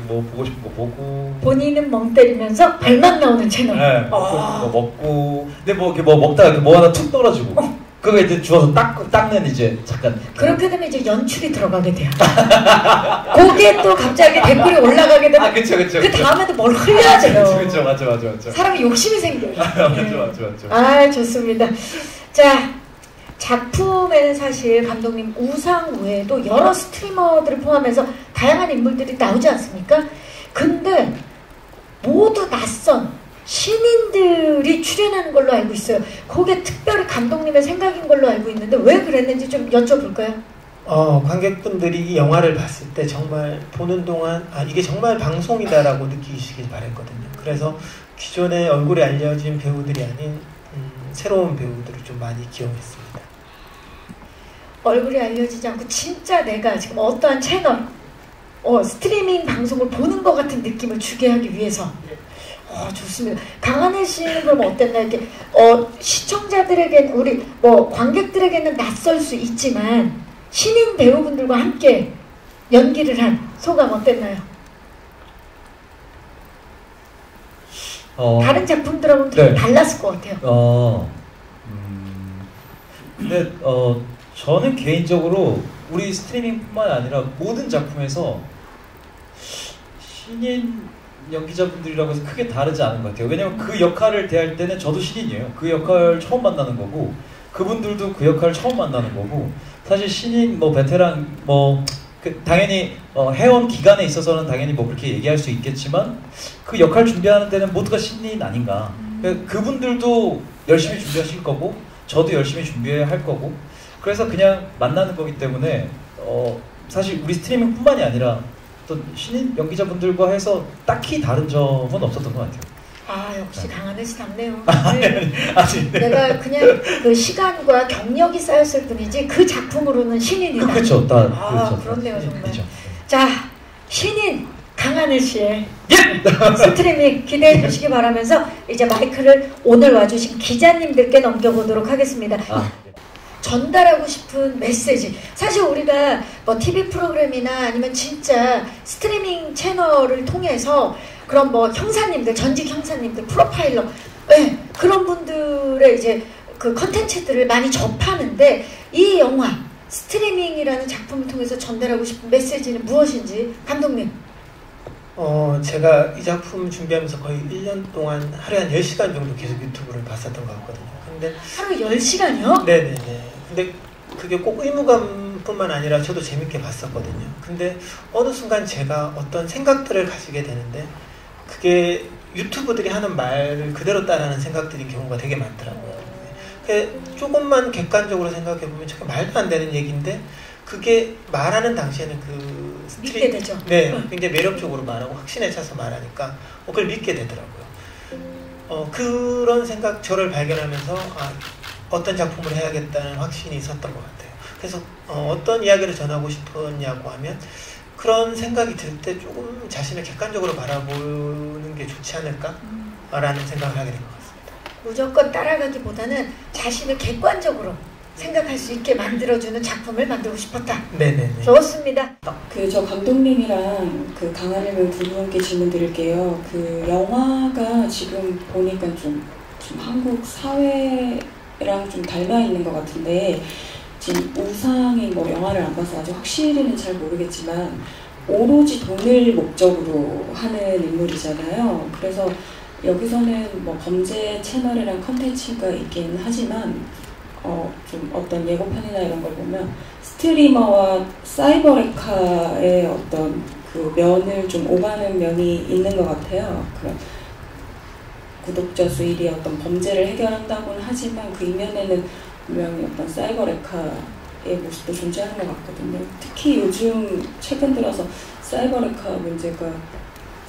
뭐 보고 싶은 거 보고. 본인은 멍 때리면서 발만 나오는 채널. 네. 먹고. 근데 뭐 먹다가 뭐 하나 툭 떨어지고. 그거 이제 주워서 닦는 이제 잠깐. 그렇게 되면 이제 연출이 들어가게 돼요. 거기에 또 갑자기 댓글이 올라가게 되면. 그쵸. 그 다음에도 뭘 흘려야 돼요. 그쵸. 맞죠. 사람이 욕심이 생겨요. 맞죠. 좋습니다. 자, 작품에는 사실 감독님 우상 외에도 여러 스트리머들을 포함해서 다양한 인물들이 나오지 않습니까? 근데 모두 낯선 신인들이 출연하는 걸로 알고 있어요. 그게 특별히 감독님의 생각인 걸로 알고 있는데 왜 그랬는지 좀 여쭤볼까요? 관객분들이 이 영화를 봤을 때 정말 보는 동안 이게 정말 방송이다라고 느끼시길 바랬거든요. 그래서 기존에 얼굴이 알려진 배우들이 아닌 새로운 배우들을 좀 많이 기용했습니다. 얼굴이 알려지지 않고 진짜 내가 지금 어떠한 채널 스트리밍 방송을 보는 것 같은 느낌을 주게 하기 위해서 좋습니다. 강하늘 씨는 그럼 어땠나 이렇게 시청자들에겐 우리 관객들에게는 낯설 수 있지만 신인 배우분들과 함께 연기를 한 소감 어땠나요? 다른 작품들하고는 되게 네. 달랐을 것 같아요. 근데 저는 개인적으로 우리 스트리밍뿐만 아니라 모든 작품에서 신인 연기자분들이라고 해서 크게 다르지 않은 것 같아요. 왜냐면 그 역할을 대할 때는 저도 신인이에요. 그 역할 처음 만나는 거고 그분들도 그 역할을 처음 만나는 거고 사실 신인 뭐 베테랑 뭐 당연히 해온 기간에 있어서는 당연히 뭐 그렇게 얘기할 수 있겠지만 그 역할 준비하는 데는 모두가 신인 아닌가. 그분들도 열심히 준비하실 거고 저도 열심히 준비해야 할 거고 그래서 그냥 만나는 거기 때문에 사실 우리 스트리밍뿐만이 아니라 또 신인 연기자분들과 해서 딱히 다른 점은 없었던 것 같아요. 아 역시 강하늘씨답네요. 아니, 내가 그냥 그 시간과 경력이 쌓였을 뿐이지 그 작품으로는 신인이다. 그렇죠. 그렇죠. 그렇네요 정말. 그렇죠. 자 신인 강하늘씨의 스트리밍 기대해 주시기 바라면서 이제 마이크를 오늘 와주신 기자님들께 넘겨보도록 하겠습니다. 전달하고 싶은 메시지. 사실 우리가 뭐 TV 프로그램이나 아니면 진짜 스트리밍 채널을 통해서 그런 뭐 형사님들, 전직 형사님들, 프로파일러, 네, 그런 분들의 이제 그 컨텐츠들을 많이 접하는데 이 영화 스트리밍이라는 작품을 통해서 전달하고 싶은 메시지는 무엇인지 감독님. 제가 이 작품 준비하면서 거의 1년 동안 하루에 한 10시간 정도 계속 유튜브를 봤었던 것 같거든요. 근데 하루 10시간이요? 네네네. 근데 그게 꼭 의무감뿐만 아니라 저도 재밌게 봤었거든요. 근데 어느 순간 제가 어떤 생각들을 가지게 되는데 그게 유튜브들이 하는 말을 그대로 따라하는 생각들인 경우가 되게 많더라고요. 조금만 객관적으로 생각해보면 정말 말도 안 되는 얘기인데 그게 말하는 당시에는 그 믿게 되죠. 네, 굉장히 매력적으로 말하고 확신에 차서 말하니까 그걸 믿게 되더라고요. 그런 생각 저를 발견하면서 어떤 작품을 해야겠다는 확신이 있었던 것 같아요. 그래서 어떤 이야기를 전하고 싶었냐고 하면 그런 생각이 들 때 조금 자신을 객관적으로 바라보는 게 좋지 않을까라는 생각을 하게 된 것 같습니다. 무조건 따라가기보다는 자신을 객관적으로 생각할 수 있게 만들어주는 작품을 만들고 싶었다. 네네네. 좋습니다. 저 감독님이랑 그 강하늘 배우 두 분께 질문 드릴게요. 그 영화가 지금 보니까 좀 한국 사회랑 좀 닮아 있는 것 같은데 지금 우상이 뭐 영화를 안 봐서 아직 확실히는 잘 모르겠지만 오로지 돈을 목적으로 하는 인물이잖아요. 그래서 여기서는 뭐 범죄 채널이랑 컨텐츠가 있긴 하지만 좀 어떤 예고편이나 이런 걸 보면 스트리머와 사이버레카의 어떤 그 면을 좀 오가는 면이 있는 것 같아요. 그런 구독자 수 1위 어떤 범죄를 해결한다고는 하지만 그 이면에는 분명히 어떤 사이버레카의 모습도 존재하는 것 같거든요. 특히 요즘 최근 들어서 사이버레카 문제가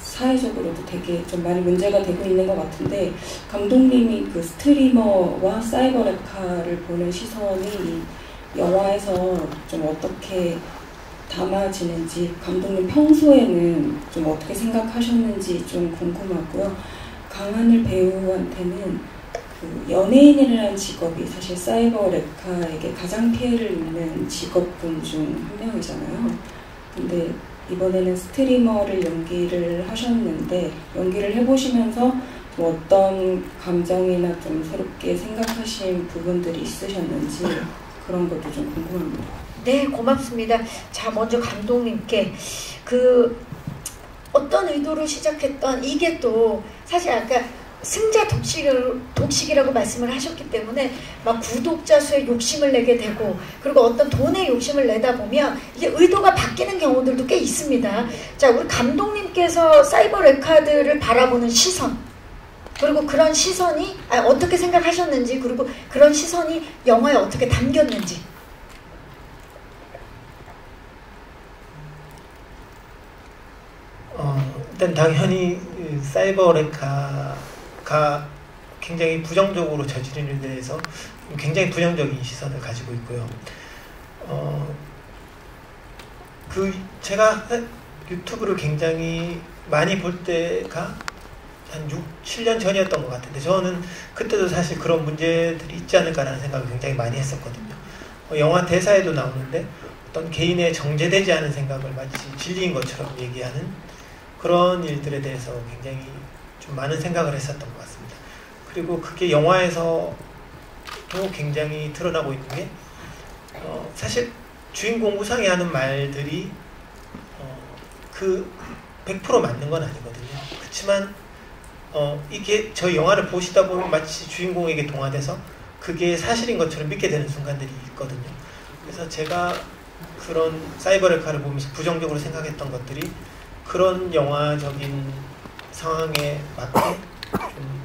사회적으로도 되게 좀 많이 문제가 되고 있는 것 같은데 감독님이 그 스트리머와 사이버레카를 보는 시선이 이 영화에서 좀 어떻게 담아지는지 감독님 평소에는 좀 어떻게 생각하셨는지 좀 궁금하고요. 강하늘 배우한테는 그 연예인이라는 직업이 사실 사이버레카에게 가장 피해를 입는 직업군 중 한 명이잖아요. 근데 이번에는 스트리머를 연기를 하셨는데 연기를 해보시면서 좀 어떤 감정이나 좀 새롭게 생각하신 부분들이 있으셨는지 그런 것도 좀 궁금합니다. 네, 고맙습니다. 자, 먼저 감독님께 그 어떤 의도로 시작했던 이게 또 사실 아까 승자 독식이라고 말씀을 하셨기 때문에 막 구독자 수에 욕심을 내게 되고 그리고 어떤 돈에 욕심을 내다 보면 이게 의도가 바뀌는 경우들도 꽤 있습니다. 자, 우리 감독님께서 사이버레카들을 바라보는 시선 그리고 그런 시선이 어떻게 생각하셨는지 그리고 그런 시선이 영화에 어떻게 담겼는지. 일단 당연히 사이버레카가 굉장히 부정적으로 저지른 일에 대해서 굉장히 부정적인 시선을 가지고 있고요. 제가 유튜브를 굉장히 많이 볼 때가 한 6, 7년 전이었던 것 같은데 저는 그때도 사실 그런 문제들이 있지 않을까라는 생각을 굉장히 많이 했었거든요. 영화 대사에도 나오는데 어떤 개인의 정제되지 않은 생각을 마치 진리인 것처럼 얘기하는 그런 일들에 대해서 굉장히 좀 많은 생각을 했었던 것 같습니다. 그리고 그게 영화에서도 굉장히 드러나고 있는 게 사실 주인공 우상이 하는 말들이 그 100% 맞는 건 아니거든요. 그렇지만 이게 저 영화를 보시다 보면 마치 주인공에게 동화돼서 그게 사실인 것처럼 믿게 되는 순간들이 있거든요. 그래서 제가 그런 사이버레카를 보면서 부정적으로 생각했던 것들이 그런 영화적인 상황에 맞게 좀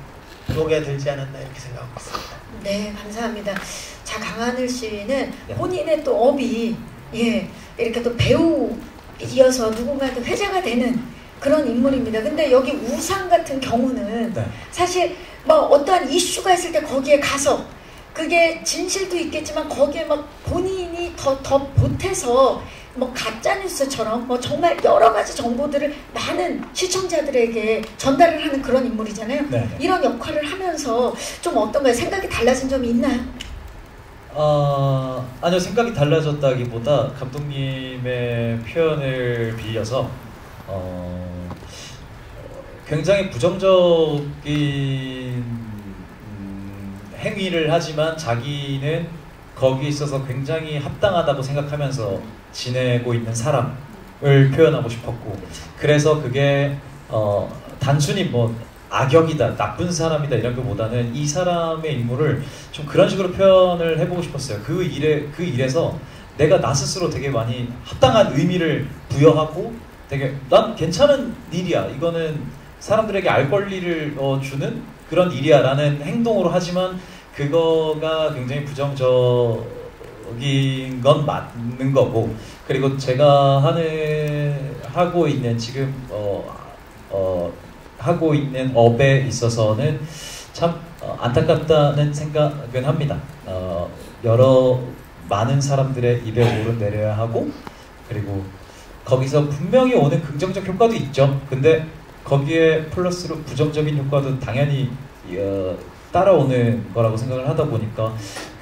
녹여들지 않았나 이렇게 생각하고 있습니다. 네, 감사합니다. 자, 강하늘 씨는 본인의 또 업이 이렇게 또 배우이어서 누군가한테 회자가 되는 그런 인물입니다. 근데 여기 우상 같은 경우는 사실 뭐 어떠한 이슈가 있을 때 거기에 가서 그게 진실도 있겠지만 거기에 막 본인이 더 보태서 뭐 가짜뉴스처럼 뭐 정말 여러 가지 정보들을 많은 시청자들에게 전달을 하는 그런 인물이잖아요. 이런 역할을 하면서 좀 어떤가요? 생각이 달라진 점이 있나요? 아니요, 생각이 달라졌다기보다 감독님의 표현을 빌려서 굉장히 부정적인 행위를 하지만 자기는 거기에 있어서 굉장히 합당하다고 생각하면서 지내고 있는 사람을 표현하고 싶었고, 그래서 그게 단순히 뭐 악역이다, 나쁜 사람이다 이런 것보다는 이 사람의 인물을 좀 그런 식으로 표현을 해보고 싶었어요. 그 일에서 내가 나 스스로 되게 많이 합당한 의미를 부여하고 되게 난 괜찮은 일이야, 이거는 사람들에게 알 권리를 주는 그런 일이야 라는 행동으로 하지만 그거가 굉장히 부정적인 건 맞는 거고, 그리고 제가 하고 있는 지금 하고 있는 업에 있어서는 참 안타깝다는 생각은 합니다. 여러 많은 사람들의 입에 오르내려야 하고, 그리고 거기서 분명히 오는 긍정적 효과도 있죠. 근데 거기에 플러스로 부정적인 효과도 당연히 따라오는 거라고 생각을 하다 보니까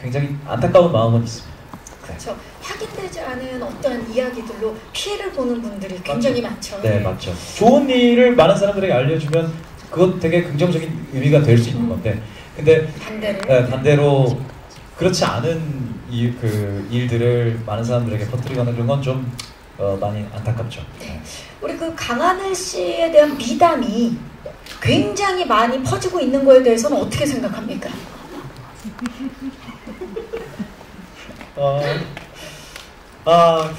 굉장히 안타까운 마음은 있습니다. 그렇죠. 확인되지 않은 어떤 이야기들로 피해를 보는 분들이 굉장히 많죠. 네, 맞죠. 좋은 일을 많은 사람들에게 알려주면 그것 되게 긍정적인 의미가 될 수 있는 건데, 근데 반대로 그렇지 않은 그 일들을 많은 사람들에게 퍼뜨리거나 그런 건 좀 많이 안타깝죠. 네. 우리 그 강하늘 씨에 대한 미담이 굉장히 많이 퍼지고 있는 거에 대해서는 어떻게 생각합니까?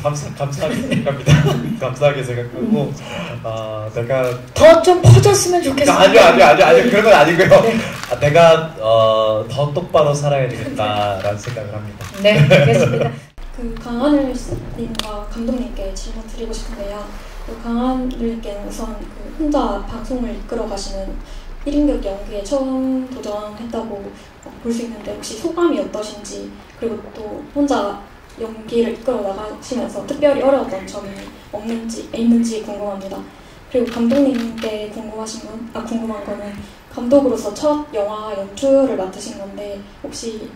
감사하게 생각합니다. 감사하게 생각하고, 내가 더 좀 퍼졌으면 좋겠어요. 아니요, 그런 건 아니고요. 네. 내가 더 똑바로 살아야 되겠다라는 생각을 합니다. 네, 알겠습니다. 그 강하늘 님과 감독님께 질문 드리고 싶은데요. 그 강하늘님께는 우선 그 혼자 방송을 이끌어 가시는 1인극 연기에 처음 도전했다고 볼 수 있는데 혹시 소감이 어떠신지, 그리고 또 혼자 연기를 이끌어 나가시면서 특별히 어려웠던 점이 있는지 궁금합니다. 그리고 감독님께 궁금한 거는 감독으로서 첫 영화 연출을 맡으신 건데 혹시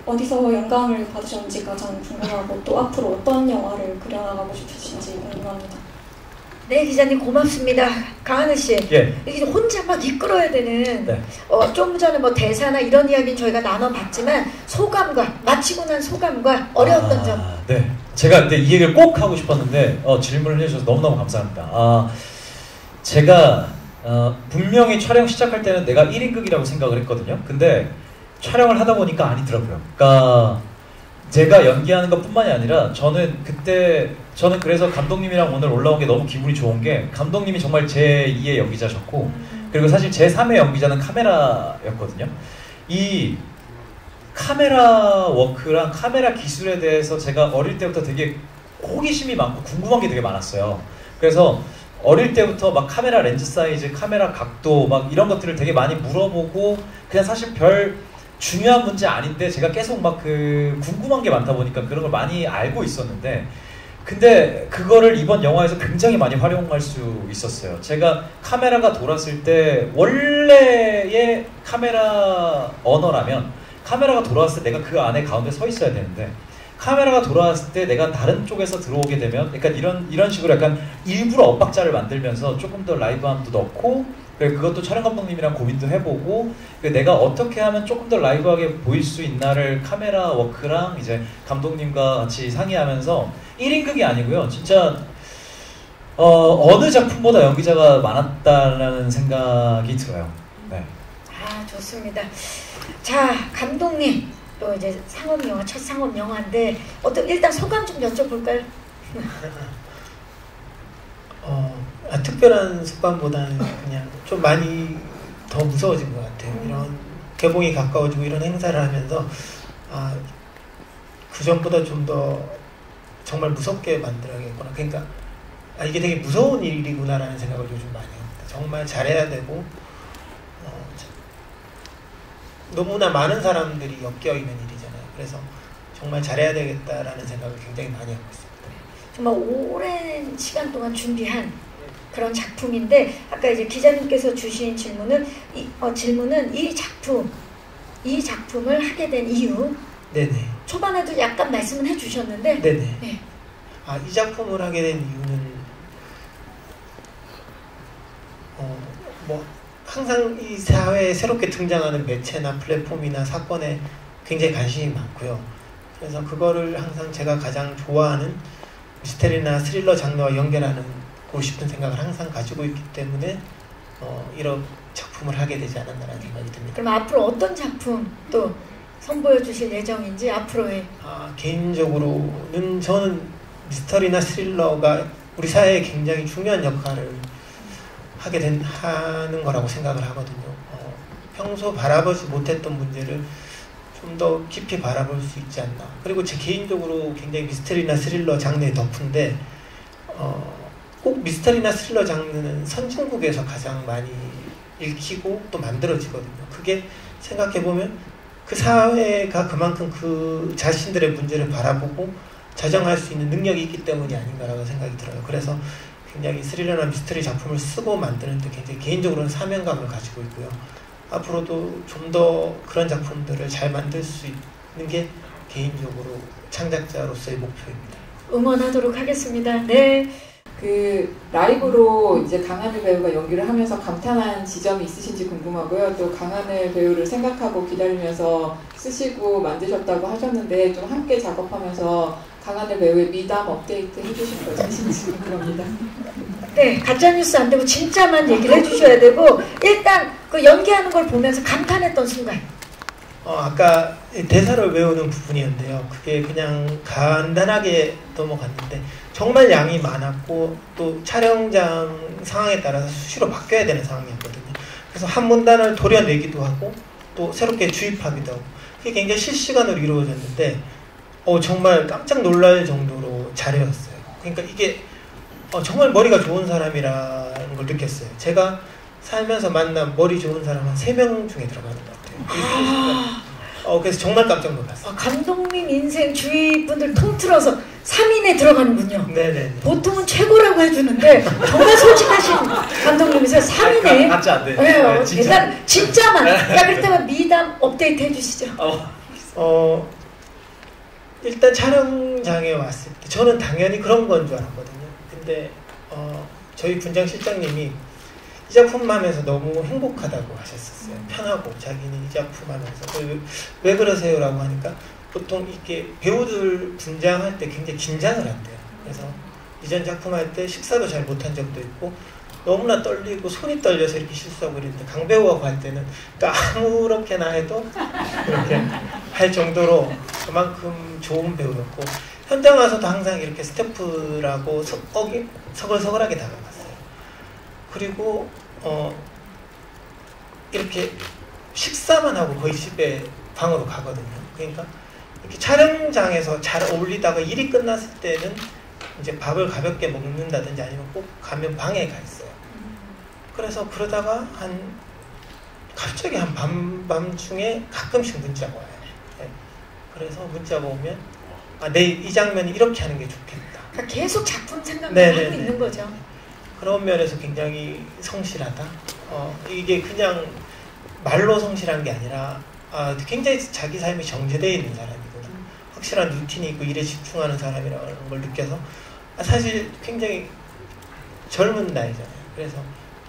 어디서 영감을 받으셨는지가 참 궁금하고, 또 앞으로 어떤 영화를 그려나가고 싶으신지 궁금합니다. 네, 기자님 고맙습니다. 강하늘 씨, 이게 혼자 막 이끌어야 되는 좀 전에 뭐 대사나 이런 이야기는 저희가 나눠봤지만 마치고 난 소감과 어려웠던 점. 네, 제가 근데 이 얘기를 꼭 하고 싶었는데 질문을 해주셔서 너무너무 감사합니다. 제가 분명히 촬영 시작할 때는 내가 1인극이라고 생각을 했거든요. 근데 촬영을 하다 보니까 아니더라고요. 그러니까 제가 연기하는 것뿐만이 아니라 저는 그래서 감독님이랑 오늘 올라온 게 너무 기분이 좋은 게, 감독님이 정말 제2의 연기자셨고, 그리고 사실 제3의 연기자는 카메라였거든요. 이 카메라 워크랑 카메라 기술에 대해서 제가 어릴 때부터 되게 호기심이 많고 궁금한 게 되게 많았어요. 그래서 어릴 때부터 막 카메라 렌즈 사이즈, 카메라 각도 막 이런 것들을 되게 많이 물어보고, 그냥 사실 별 중요한 문제 아닌데 제가 계속 막 궁금한 게 많다 보니까 그런 걸 많이 알고 있었는데, 근데 그거를 이번 영화에서 굉장히 많이 활용할 수 있었어요. 제가 카메라가 돌았을 때 원래의 카메라 언어라면 카메라가 돌아왔을 때 내가 그 안에 가운데 서 있어야 되는데, 카메라가 돌아왔을 때 내가 다른 쪽에서 들어오게 되면 약간 이런 식으로 약간 일부러 엇박자를 만들면서 조금 더 라이브함도 넣고 그것도 촬영 감독님이랑 고민도 해보고 내가 어떻게 하면 조금 더 라이브하게 보일 수 있나를 카메라 워크랑 이제 감독님과 같이 상의하면서 1인극이 아니고요. 진짜 어느 작품보다 연기자가 많았다는 생각이 들어요. 네. 아, 좋습니다. 자, 감독님 또 이제 상업 영화, 첫 상업 영화인데 일단 소감 좀 여쭤볼까요? 특별한 소감보다는 그냥 좀 많이 더 무서워진 것 같아요. 이런 개봉이 가까워지고 이런 행사를 하면서 그 전보다 좀 더 정말 무섭게 만들어야겠구나. 그러니까 이게 되게 무서운 일이구나라는 생각을 요즘 많이 합니다. 정말 잘해야 되고 너무나 많은 사람들이 엮여 있는 일이잖아요. 그래서 정말 잘해야 되겠다라는 생각을 굉장히 많이 하고 있습니다. 정말 오랜 시간 동안 준비한 그런 작품인데 아까 이제 기자님께서 주신 질문은 이 작품을 하게 된 이유. 네네. 초반에도 약간 말씀은 해주셨는데. 네네. 네. 이 작품을 하게 된 이유는 항상 이 사회에 새롭게 등장하는 매체나 플랫폼이나 사건에 굉장히 관심이 많고요. 그래서 그거를 항상 제가 가장 좋아하는 미스테리나 스릴러 장르와 연결하고 싶은 생각을 항상 가지고 있기 때문에 이런 작품을 하게 되지 않았나라는 생각이 듭니다. 그럼 앞으로 어떤 작품 또 선보여 주실 예정인지 앞으로의 개인적으로는 저는 미스터리나 스릴러가 우리 사회에 굉장히 중요한 역할을 하는 거라고 생각을 하거든요. 평소 바라보지 못했던 문제를 좀 더 깊이 바라볼 수 있지 않나. 그리고 제 개인적으로 굉장히 미스터리나 스릴러 장르에 덕후인데 꼭 미스터리나 스릴러 장르는 선진국에서 가장 많이 읽히고 또 만들어지거든요. 그게 생각해보면 그 사회가 그만큼 그 자신들의 문제를 바라보고 자정할 수 있는 능력이 있기 때문이 아닌가라고 생각이 들어요. 그래서 굉장히 스릴러나 미스터리 작품을 쓰고 만드는데 굉장히 개인적으로는 사명감을 가지고 있고요. 앞으로도 좀 더 그런 작품들을 잘 만들 수 있는 게 개인적으로 창작자로서의 목표입니다. 응원하도록 하겠습니다. 네. 그 라이브로 이제 강하늘 배우가 연기를 하면서 감탄한 지점이 있으신지 궁금하고요. 또 강하늘 배우를 생각하고 기다리면서 쓰시고 만드셨다고 하셨는데 좀 함께 작업하면서 강하늘 배우의 미담 업데이트 해주실 거 있으신지 궁금합니다. 네, 가짜뉴스 안 되고 진짜만 얘기를 해주셔야 되고 일단 그 연기하는 걸 보면서 감탄했던 순간. 아까 대사를 외우는 부분이었는데요. 그게 그냥 간단하게 넘어갔는데 정말 양이 많았고 또 촬영장 상황에 따라서 수시로 바뀌어야 되는 상황이었거든요. 그래서 한 문단을 도려내기도 하고 또 새롭게 주입하기도 하고 그게 굉장히 실시간으로 이루어졌는데 정말 깜짝 놀랄 정도로 잘 외웠어요. 그러니까 이게 정말 머리가 좋은 사람이라는 걸 느꼈어요. 제가 살면서 만난 머리 좋은 사람 한 3명 중에 들어가는 것 같아요. 그래서 정말 깜짝 놀랐어요. 감독님 인생 주위 분들 통틀어서 3인에 들어가는군요. 네네. 보통은 최고라고 해주는데 정말 솔직하신 감독님이세요. 3인에. 가짜 안 돼. 네, 대단 진짜만. 그렇다면 미담 업데이트 해주시죠. 일단 촬영장에 왔을 때 저는 당연히 그런 건 줄 알았거든요. 근데 저희 분장 실장님이 이 작품 하면서 너무 행복하다고 하셨었어요. 편하고 자기는 이 작품 하면서 왜 그러세요? 라고 하니까 보통 이렇게 배우들 분장할 때 굉장히 긴장을 한대요. 그래서 이전 작품 할 때 식사도 잘 못한 적도 있고 너무나 떨리고 손이 떨려서 이렇게 실수하고 그랬는데 강배우하고 할 때는 아무렇게나 해도 그렇게 할 정도로 그만큼 좋은 배우였고 현장 와서도 항상 이렇게 스태프라고 서글서글하게 다가갔어요. 그리고 이렇게 식사만 하고 거의 집에 방으로 가거든요. 그러니까 이렇게 촬영장에서 잘 어울리다가 일이 끝났을 때는 이제 밥을 가볍게 먹는다든지 아니면 꼭 가면 방에 가 있어요. 그래서 그러다가 갑자기 한 밤중에 가끔씩 문자가 와요. 네. 그래서 문자가 오면 이 장면이 이렇게 하는 게 좋겠다. 그러니까 계속 작품 생각만 하고 있는 거죠. 그런 면에서 굉장히 성실하다. 이게 그냥 말로 성실한 게 아니라 굉장히 자기 삶이 정제되어 있는 사람이거든요. 확실한 루틴이 있고 일에 집중하는 사람이라는 걸 느껴서 사실 굉장히 젊은 나이잖아요. 그래서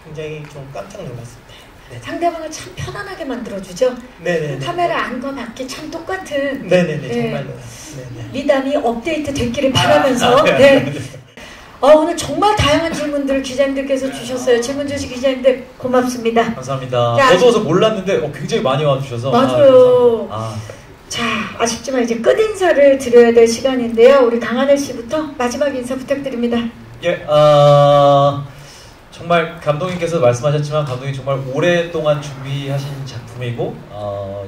굉장히 좀 깜짝 놀랐습니다. 네. 상대방을 참 편안하게 만들어주죠. 네네네. 카메라 안과 밖에 참 똑같은 네네네. 네. 정말로. 네네. 미담이 업데이트 됐기를 바라면서 네. 오늘 정말 다양한 질문들을 기자님들께서 주셨어요. 질문 주신 기자님들 고맙습니다. 감사합니다. 자, 어두워서 몰랐는데 굉장히 많이 와주셔서 맞아요. 아, 자, 아쉽지만 이제 끝 인사를 드려야 될 시간인데요. 우리 강하늘 씨부터 마지막 인사 부탁드립니다. 예, 정말 감독님께서 말씀하셨지만 감독님 정말 오랫동안 준비하신 작품이고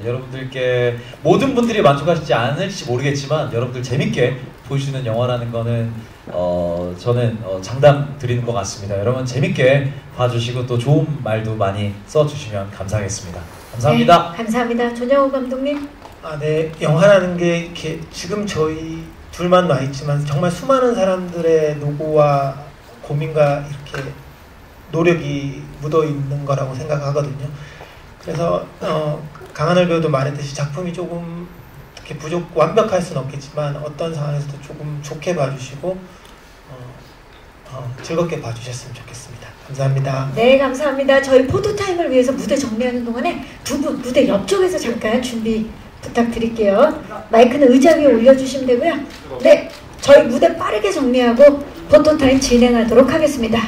여러분들께 모든 분들이 만족하시지 않을지 모르겠지만 여러분들 재밌게 보여주는 영화라는 거는 저는 장담 드리는 것 같습니다. 여러분 재밌게 봐주시고 또 좋은 말도 많이 써주시면 감사하겠습니다. 감사합니다. 네, 감사합니다. 전영호 감독님. 네. 영화라는 게 이렇게 지금 저희 둘만 와 있지만 정말 수많은 사람들의 노고와 고민과 이렇게 노력이 묻어 있는 거라고 생각하거든요. 그래서 강하늘 배우도 말했듯이 작품이 조금 이렇게 완벽할 수는 없겠지만 어떤 상황에서도 조금 좋게 봐주시고 즐겁게 봐주셨으면 좋겠습니다. 감사합니다. 네, 감사합니다. 저희 포토타임을 위해서 무대 정리하는 동안에 두 분 무대 옆쪽에서 잠깐 준비 부탁드릴게요. 마이크는 의자 위에 올려주시면 되고요. 네, 저희 무대 빠르게 정리하고 포토타임 진행하도록 하겠습니다.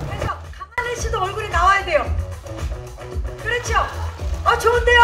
그래서 강하늘 씨도 얼굴이 나와야 돼요. 그렇죠? 좋은데요?